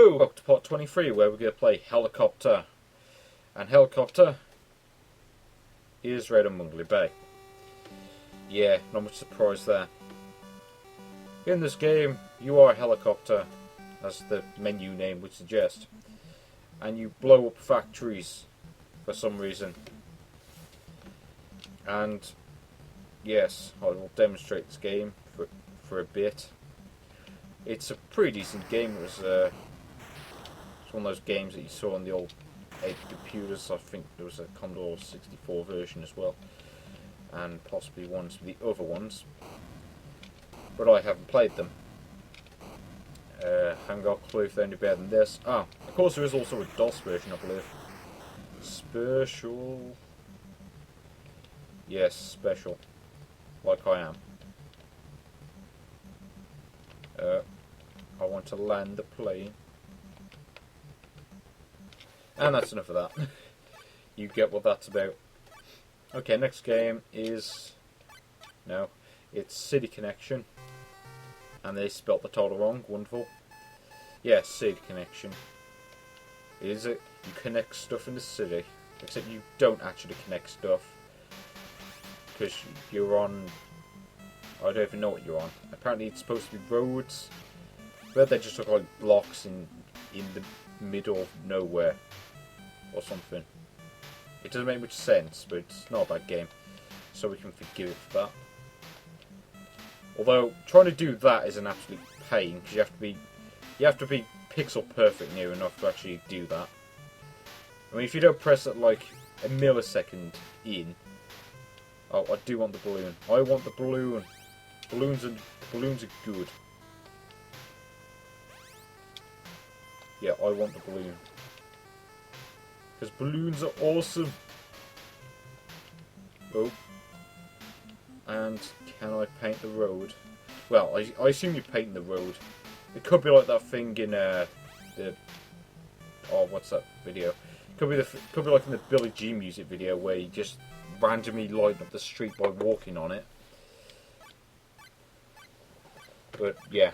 Hello! Welcome to part 23 where we're going to play Helicopter. And Helicopter is Red on Mungley Bay. Yeah, not much surprise there. In this game, you are a helicopter, as the menu name would suggest. And you blow up factories for some reason. And yes, I will demonstrate this game for a bit. It's a pretty decent game. It's one of those games that you saw on the old 8 computers. I think there was a Commodore 64 version as well, and possibly ones of the other ones, but I haven't played them. Haven't got a clue if they're any better than this. Of course there is also a DOS version, I believe. Special. Yes, special. Like I am. I want to land the plane. And that's enough of that. You get what that's about. Okay, next game is... No, it's City Connection. And they spelt the title wrong. Wonderful. Yes, City Connection. Is it? You connect stuff in the city. Except you don't actually connect stuff. Because you're on... I don't even know what you're on. Apparently it's supposed to be roads. But they just look like blocks in the middle of nowhere. Or something. It doesn't make much sense, but it's not a bad game. So we can forgive it for that. Although, trying to do that is an absolute pain, because you have to be pixel perfect near enough to actually do that. I mean, if you don't press it like a millisecond in... Oh, I do want the balloon. I want the balloon. Balloons are good. Yeah, I want the balloon. Because balloons are awesome. Oh. And can I paint the road? Well, I assume you paint the road. It could be like that thing in the... Oh, what's that video? Could be like in the Billie Jean music video where you just randomly light up the street by walking on it. But yeah.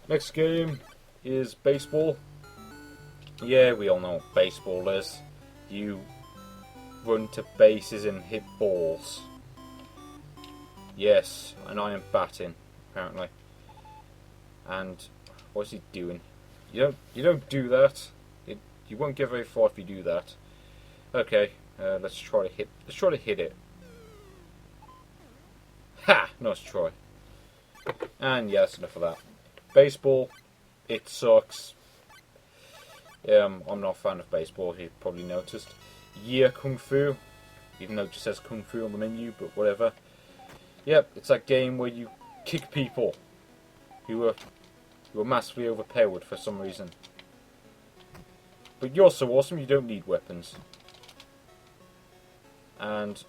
Next game is baseball. Yeah, we all know what baseball is. You run to bases and hit balls. Yes, and I am batting, apparently. And what's he doing? You don't do that. You won't get very far if you do that. Okay, let's try to hit it. Ha! Nice try. And yes, enough of that. Baseball, it sucks. I'm not a fan of baseball, you've probably noticed. Yeah, Kung Fu, even though it just says Kung Fu on the menu, but whatever. Yep, it's that game where you kick people who are massively overpowered for some reason. But you're so awesome, you don't need weapons. And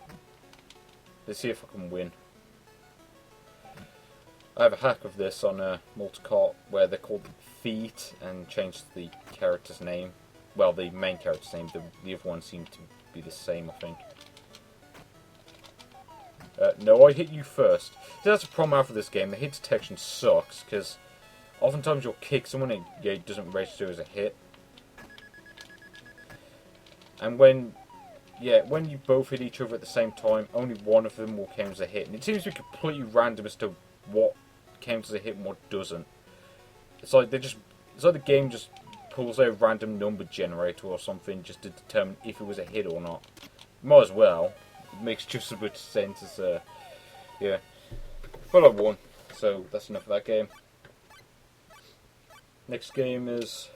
let's see if I can win. I have a hack of this on Multicart where they're called Feet and changed the character's name. Well, the main character's name. The other one seemed to be the same, I think. No, I hit you first. See, that's a problem out for this game. The hit detection sucks because oftentimes you'll kick someone and it doesn't register as a hit. And when you both hit each other at the same time, only one of them will count as a hit. And it seems to be completely random as to what counts as a hit and what doesn't. It's like the game just pulls out a random number generator or something just to determine if it was a hit or not. Might as well. It makes just as much sense as yeah. But I won, so that's enough of that game. Next game is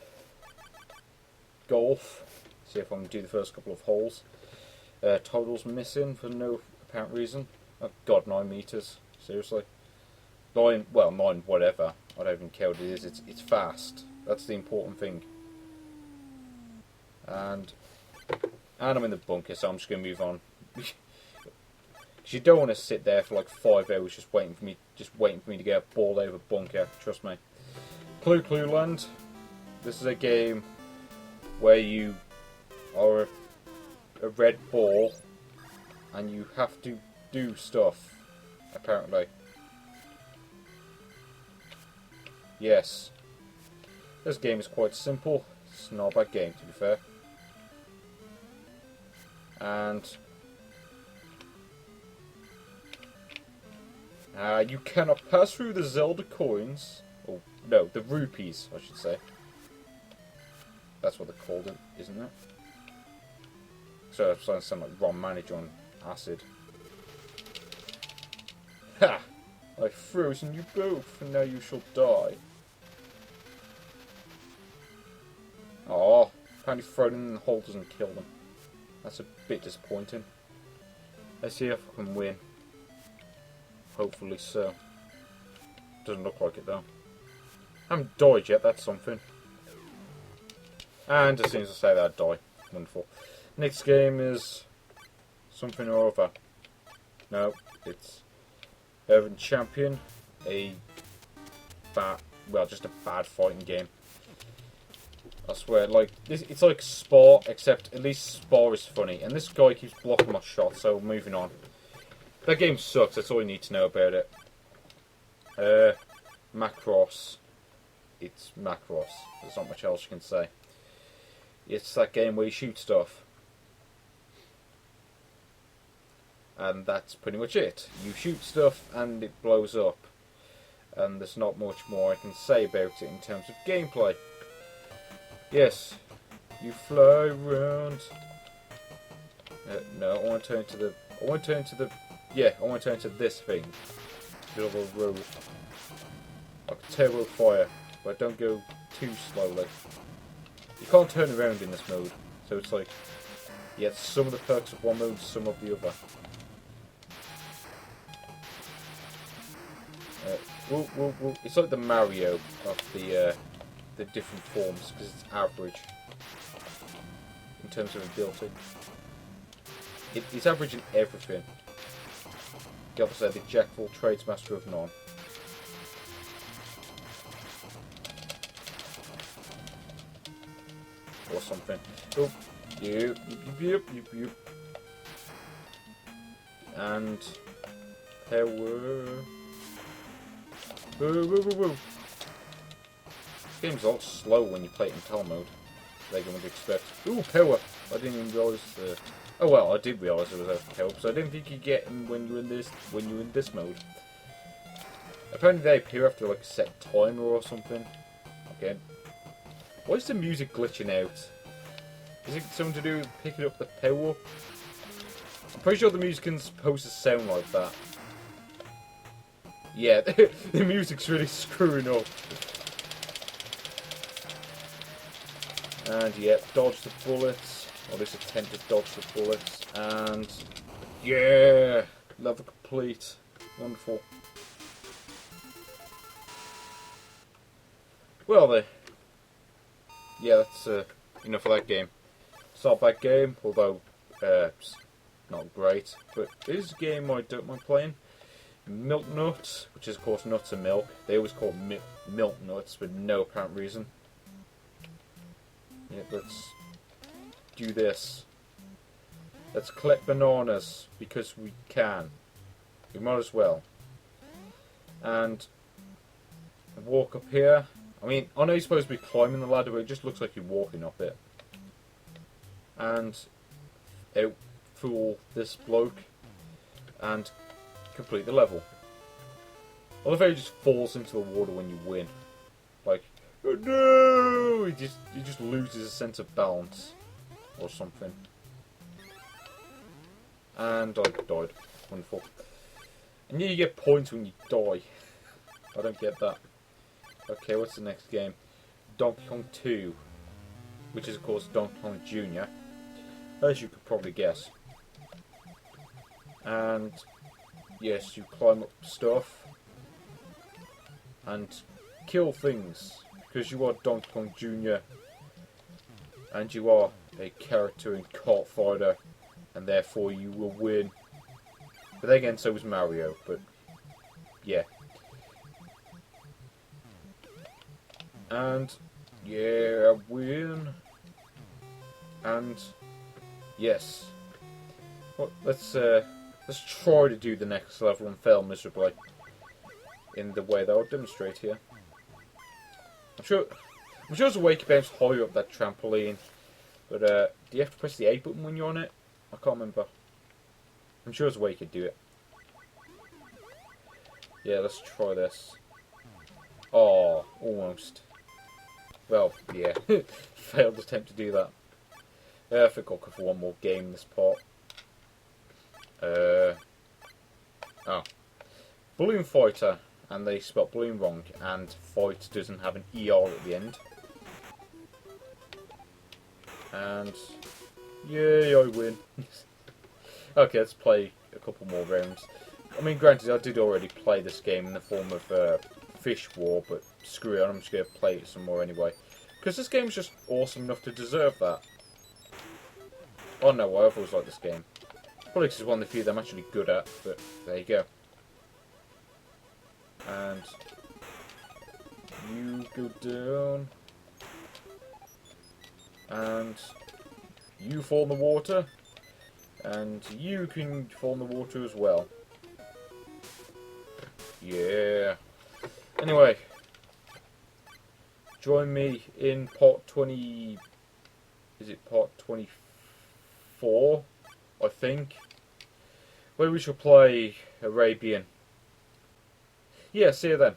golf. See if I can do the first couple of holes. Totals missing for no apparent reason. Oh god, 9 meters. Seriously. 9 whatever. I don't even care what it is. It's fast. That's the important thing. And I'm in the bunker, so I'm just going to move on. Because you don't want to sit there for like 5 hours just waiting for me to get a ball over bunker. Trust me. Clue Land. This is a game where you are a red ball and you have to do stuff. Apparently. Yes. This game is quite simple. It's not a bad game, to be fair. And you cannot pass through the Zelda coins. Oh, no, the rupees, I should say. That's what they called it, isn't it? So I'm starting to sound like Ron Manager on acid. Ha! I've frozen you both, and now you shall die. Oh, apparently throwing in the hole doesn't kill them. That's a bit disappointing. Let's see if I can win. Hopefully so. Doesn't look like it though. I haven't died yet, that's something. And as soon as I say that, I die. Wonderful. Next game is something or other. No, it's Urban Champion. Just a bad fighting game. I swear, like, it's like Spore, except at least Spore is funny. And this guy keeps blocking my shots, so moving on. That game sucks, that's all you need to know about it. Macross. It's Macross. There's not much else you can say. It's that game where you shoot stuff. And that's pretty much it. You shoot stuff and it blows up. And there's not much more I can say about it in terms of gameplay. Yes, you fly around. No, I want to turn to the. I want to turn to this thing. Middle of a road. Like a turbo fire, but don't go too slowly. You can't turn around in this mode, so it's like you get some of the perks of one mode, some of the other. It's like the Mario of the different forms, because it's average in terms of ability. It's average in everything. The other side, the Jack of all trades, master of none. Or something. Oh, yep. And power. Woo. Game's a lot slow when you play it in tell mode. Like I would expect. Ooh, power! I didn't even realise. Oh well, I did realise it was a power, so I didn't think you get them when you're in this mode. Apparently they appear after like a set timer or something. Okay. Why is the music glitching out? Is it something to do with picking up the power? I'm pretty sure the music isn't supposed to sound like that. Yeah, the music's really screwing up. And yeah, dodge the bullets. Or at least attempt to dodge the bullets. And yeah, level complete. Wonderful. Well then. Yeah, that's enough of that game. It's not a bad game, although it's not great. But it is a game I don't mind playing. Milk Nuts, which is of course nuts and milk. They always call it milk nuts for no apparent reason. Yeah, let's do this. Let's collect bananas because we can. We might as well. And walk up here. I mean, I know you're supposed to be climbing the ladder, but it just looks like you're walking up it. And outfool this bloke and complete the level. I love how he just falls into the water when you win. Like, oh no! He just loses a sense of balance or something. And I died. Wonderful. And yeah, you get points when you die. I don't get that. Okay, what's the next game? Donkey Kong 2. Which is of course Donkey Kong Jr. As you could probably guess. And yes, you climb up stuff and kill things because you are Donkey Kong Jr. and you are a character in Kart Fighter, and therefore you will win. But then again, so was Mario. But yeah, and yeah, I win. And yes, well, let's try to do the next level and fail miserably in the way that I'll demonstrate here. I'm sure there's a way you can bounce higher up that trampoline. But, do you have to press the A button when you're on it? I can't remember. I'm sure there's a way you could do it. Yeah, let's try this. Oh, almost. Well, yeah. Failed attempt to do that. I think I'll go for one more game in this part. Oh. Balloon Fighter. And they spelled balloon wrong. And fight doesn't have an ER at the end. And... yay, I win. Okay, let's play a couple more rounds. I mean, granted, I did already play this game in the form of Fish War, but screw it, I'm just going to play it some more anyway. Because this game's just awesome enough to deserve that. Oh no, I've always liked this game. Probably because it's one of the few that I'm actually good at, but there you go. And you go down. And you fall in the water. And you can fall in the water as well. Yeah. Anyway. Join me in part 20... Is it part 24? I think. Where we shall play Arabian. Yeah, see you then.